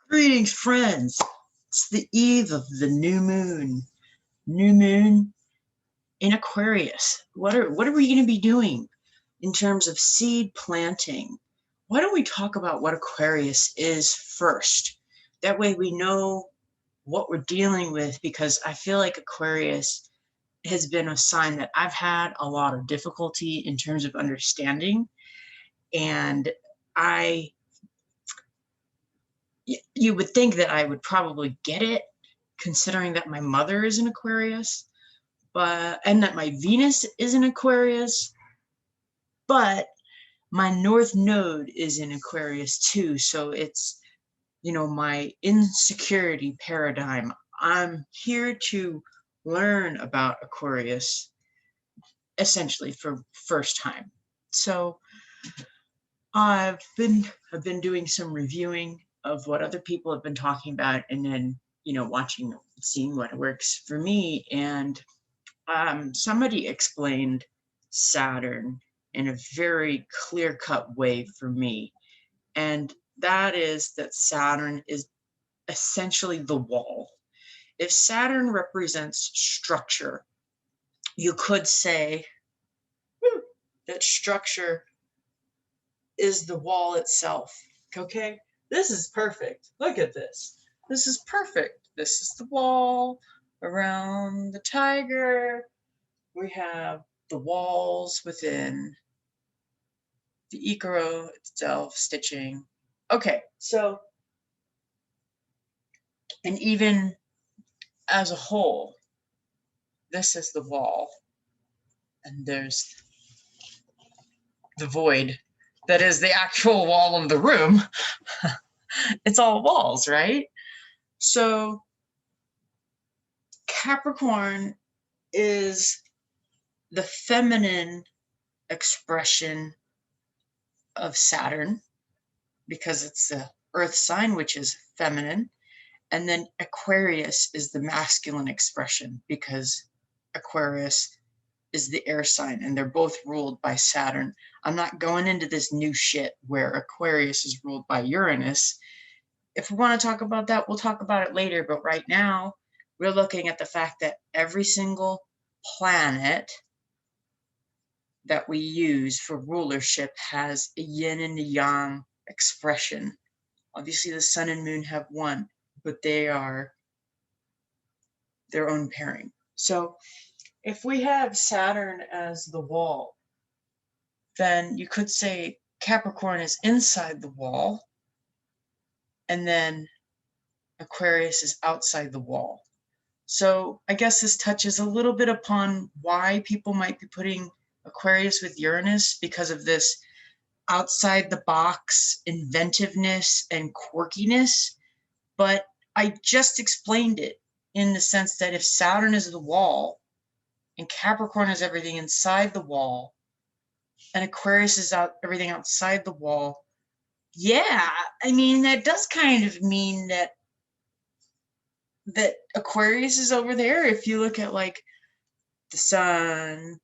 Greetings, friends. It's the eve of the new moon. New moon in Aquarius. What are we going to be doing in terms of seed planting? Why don't we talk about what Aquarius is first? That way we know what we're dealing with, because I feel like Aquarius has been a sign that I've had a lot of difficulty in terms of understanding. And I you would think that I would probably get it, considering that my mother is an Aquarius, and that my Venus is an Aquarius, but my North Node is in Aquarius too. So it's, my insecurity paradigm. I'm here to learn about Aquarius essentially for first time. So I've been doing some reviewing of what other people have been talking about, and then seeing what works for me. And somebody explained Saturn in a very clear-cut way for me, and that is that Saturn is essentially the wall. If Saturn represents structure, you could say that structure is the wall itself. Okay, this is perfect. Look at this. This is perfect. This is the wall around the tiger. We have the walls within the Icaro itself, stitching. Okay, so, and even as a whole, this is the wall, and there's the void that is the actual wall of the room. It's all walls, right? So Capricorn is the feminine expression of Saturn, because it's the earth sign, which is feminine. And then Aquarius is the masculine expression, because Aquarius is the air sign, and they're both ruled by Saturn. I'm not going into this new shit where Aquarius is ruled by Uranus. If we want to talk about that, we'll talk about it later. But right now, we're looking at the fact that every single planet that we use for rulership has a yin and a yang expression. Obviously, the sun and moon have one, but they are their own pairing. So if we have Saturn as the wall, then you could say Capricorn is inside the wall, and then Aquarius is outside the wall. So I guess this touches a little bit upon why people might be putting Aquarius with Uranus, because of this outside the box inventiveness and quirkiness. But I just explained it in the sense that if Saturn is the wall and Capricorn is everything inside the wall, and Aquarius is everything outside the wall, yeah, I mean, that does kind of mean that Aquarius is over there. If you look at like the sun,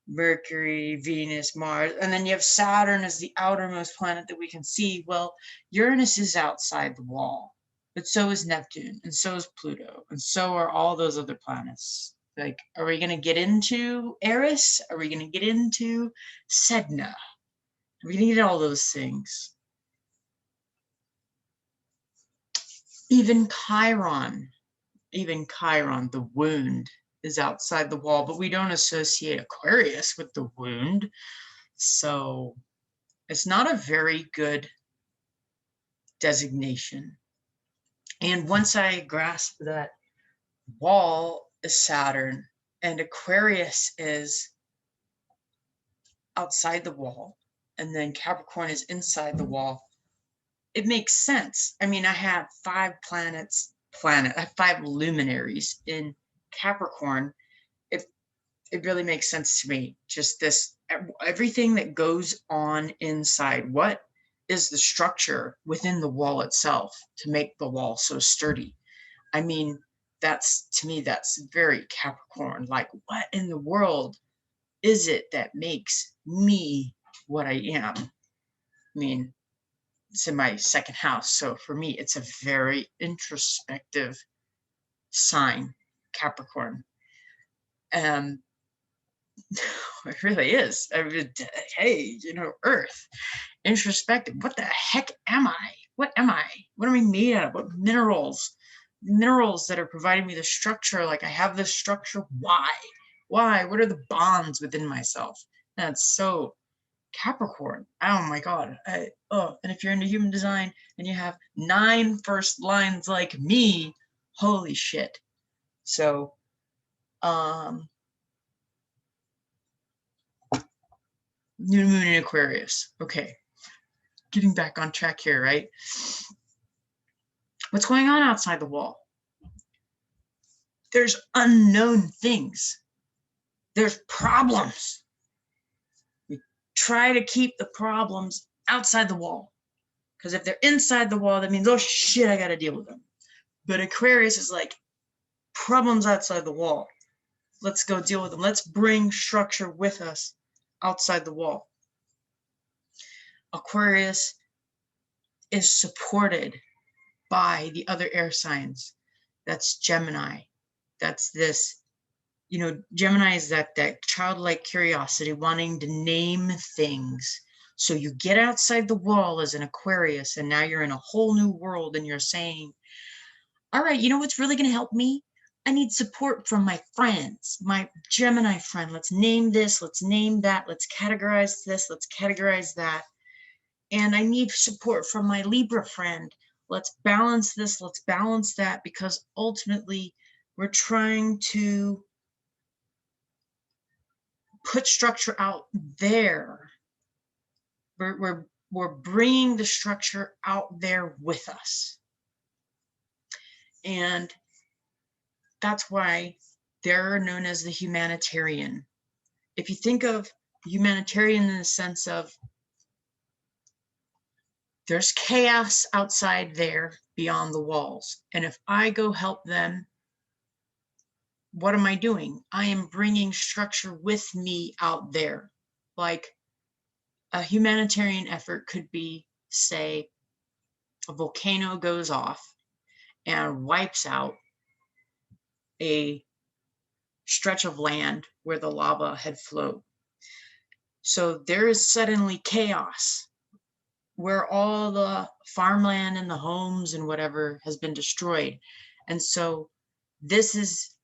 Mercury, Venus, Mars, and then you have Saturn as the outermost planet that we can see. Well, Uranus is outside the wall, but so is Neptune, and so is Pluto, and so are all those other planets. Like, are we going to get into Eris? Are we going to get into Sedna? Are we going to get all those things? Even Chiron, the wound, is outside the wall, but we don't associate Aquarius with the wound. So it's not a very good designation. And once I grasp that wall is Saturn and Aquarius is outside the wall, and then Capricorn is inside the wall, it makes sense. I mean, I have 5 luminaries in Capricorn. It really makes sense to me. Just this, everything that goes on inside. What is the structure within the wall itself to make the wall so sturdy? I mean, to me, that's very Capricorn. Like, what in the world is it that makes me what I am? I mean, it's in my second house. So for me, it's a very introspective sign, Capricorn. Um, it really is. I mean, hey, Earth, introspective. What the heck am I? What am I? What am I made out of? What minerals? Minerals that are providing me the structure. Like I have this structure. Why? Why? What are the bonds within myself? That's so Capricorn. Oh my God. And if you're into human design and you have 9 first lines like me, holy shit. So, new moon in Aquarius. Okay. Getting back on track here, right? What's going on outside the wall? There's unknown things. There's problems. We try to keep the problems outside the wall. Because if they're inside the wall, that means, oh shit, I got to deal with them. But Aquarius is like, problems outside the wall. Let's go deal with them. Let's bring structure with us outside the wall. Aquarius is supported by the other air signs. That's Gemini. That's this, Gemini is that childlike curiosity, wanting to name things. So you get outside the wall as an Aquarius, and now you're in a whole new world, and you're saying, all right, you know what's really going to help me? I need support from my friends, my Gemini friend. Let's name this, let's name that, let's categorize this, let's categorize that. And I need support from my Libra friend. Let's balance this, let's balance that, because ultimately we're trying to put structure out there. We're bringing the structure out there with us. And that's why they're known as the humanitarian. If you think of humanitarian in the sense of there's chaos outside there beyond the walls. And if I go help them, what am I doing? I am bringing structure with me out there. Like a humanitarian effort could be, say, a volcano goes off and wipes out a stretch of land where the lava had flowed. So there is suddenly chaos where all the farmland and the homes and whatever has been destroyed. And so this is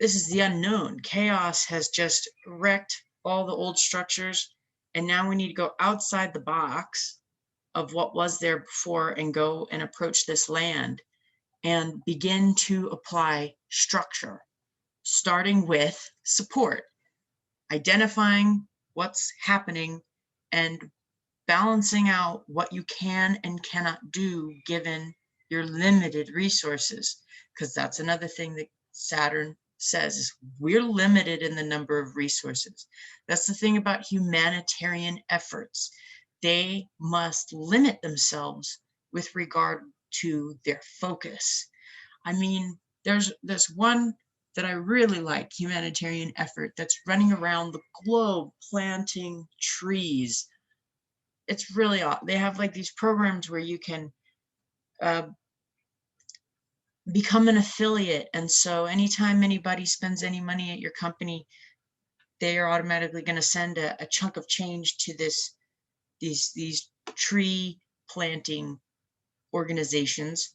the unknown. Chaos has just wrecked all the old structures, and now we need to go outside the box of what was there before and go and approach this land and begin to apply structure, starting with support, identifying what's happening and balancing out what you can and cannot do given your limited resources. Because that's another thing that Saturn says, is we're limited in the number of resources. That's the thing about humanitarian efforts. They must limit themselves with regard to their focus. I mean, there's one that I really like, humanitarian effort, that's running around the globe planting trees. It's really odd. They have like these programs where you can become an affiliate. And so anytime anybody spends any money at your company, they are automatically going to send a chunk of change to these tree planting organizations.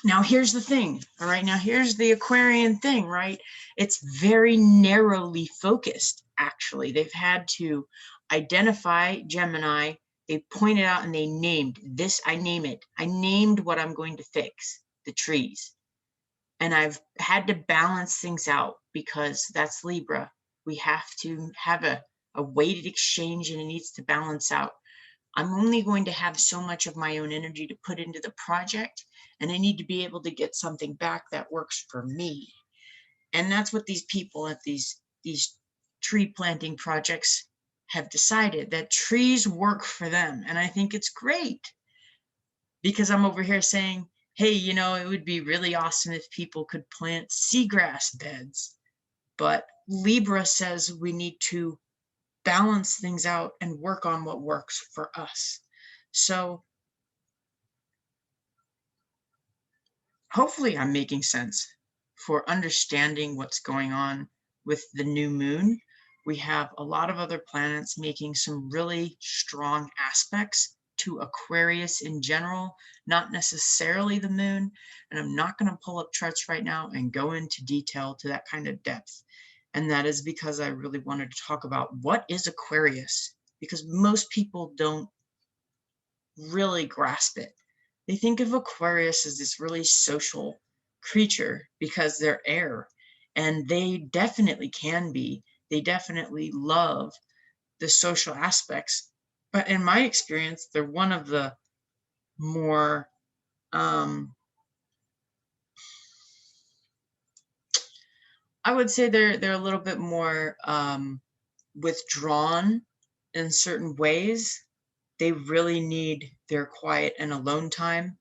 Now, here's the thing. All right. Now, here's the Aquarian thing, right? It's very narrowly focused, actually. They've had to identify Gemini. They pointed out and they named this. I name it. I named what I'm going to fix, the trees. And I've had to balance things out because that's Libra. We have to have a weighted exchange, and it needs to balance out. I'm only going to have so much of my own energy to put into the project, and I need to be able to get something back that works for me. And that's what these people at these tree planting projects have decided, that trees work for them. And I think it's great, because I'm over here saying, hey, it would be really awesome if people could plant seagrass beds. But Libra says we need to balance things out and work on what works for us. So hopefully I'm making sense for understanding what's going on with the new moon. We have a lot of other planets making some really strong aspects to Aquarius in general, not necessarily the moon. And I'm not going to pull up charts right now and go into detail to that kind of depth. And that is because I really wanted to talk about what is Aquarius, because most people don't really grasp it. They think of Aquarius as this really social creature because they're air, and they definitely can be. They definitely love the social aspects. But in my experience, they're one of the more, I would say they're a little bit more withdrawn in certain ways. They really need their quiet and alone time.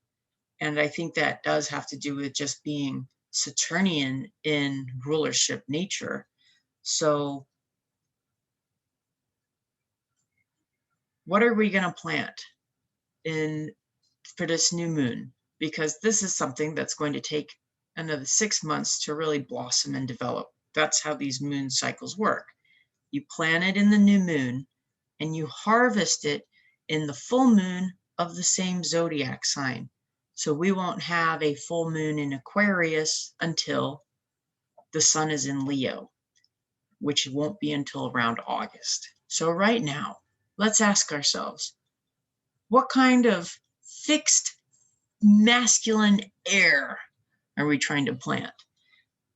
And I think that does have to do with just being Saturnian in rulership nature. So what are we going to plant in for this new moon? Because this is something that's going to take another 6 months to really blossom and develop. That's how these moon cycles work. You plant it in the new moon and you harvest it in the full moon of the same zodiac sign. So we won't have a full moon in Aquarius until the sun is in Leo, which won't be until around August. So right now, let's ask ourselves, what kind of fixed masculine air are we trying to plant?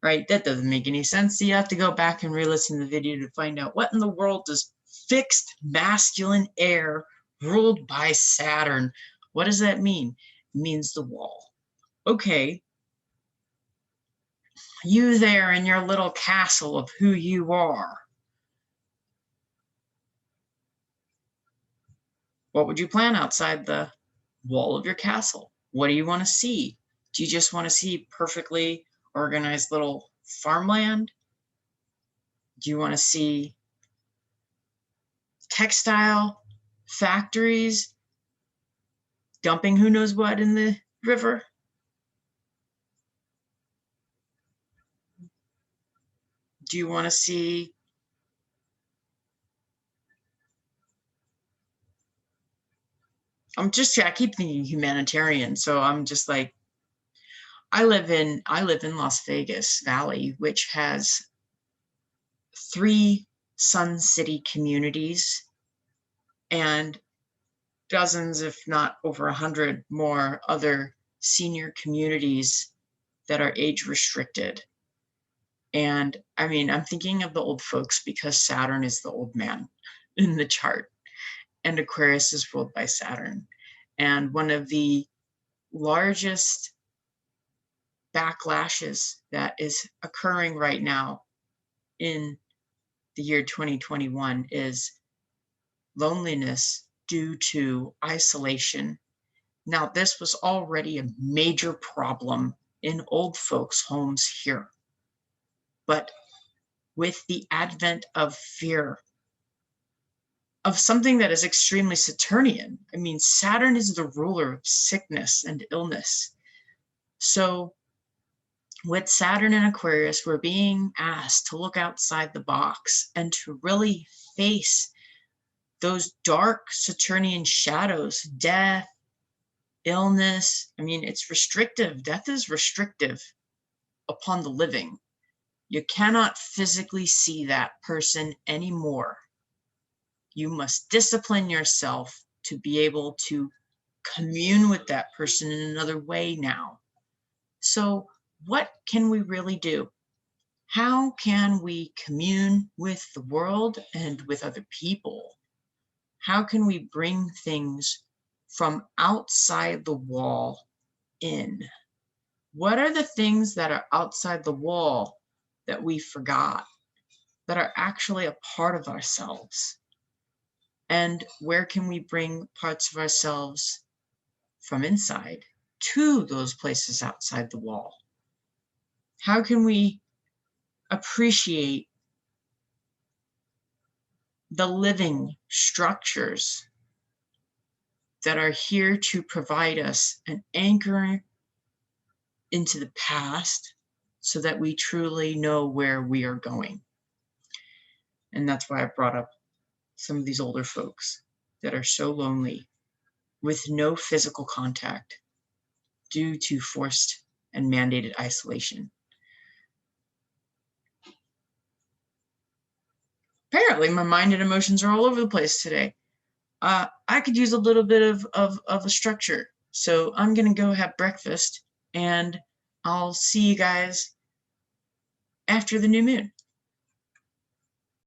Right? That doesn't make any sense. So you have to go back and re-listen to the video to find out what in the world does fixed masculine air ruled by Saturn. What does that mean? It means the wall. Okay, you there in your little castle of who you are. What would you plan outside the wall of your castle? What do you want to see? Do you just want to see perfectly organized little farmland? Do you want to see textile factories dumping who knows what in the river? Do you want to see I keep thinking humanitarian, so I'm just like, I live in Las Vegas Valley, which has 3 Sun City communities and dozens, if not over 100 more other senior communities that are age restricted. And I mean, I'm thinking of the old folks because Saturn is the old man in the chart, and Aquarius is ruled by Saturn. And one of the largest backlashes that is occurring right now in the year 2021 is loneliness due to isolation. Now, this was already a major problem in old folks' homes here. But with the advent of fear, of something that is extremely Saturnian, I mean, Saturn is the ruler of sickness and illness. So with Saturn and Aquarius, we're being asked to look outside the box and to really face those dark Saturnian shadows, death, illness. I mean, it's restrictive. Death is restrictive upon the living. You cannot physically see that person anymore. You must discipline yourself to be able to commune with that person in another way now. So, what can we really do? How can we commune with the world and with other people? How can we bring things from outside the wall in? What are the things that are outside the wall that we forgot, that are actually a part of ourselves? And where can we bring parts of ourselves from inside to those places outside the wall? How can we appreciate the living structures that are here to provide us an anchor into the past so that we truly know where we are going. And that's why I brought up some of these older folks that are so lonely with no physical contact due to forced and mandated isolation. Apparently, my mind and emotions are all over the place today. I could use a little bit of a structure. So I'm going to go have breakfast, and I'll see you guys after the new moon.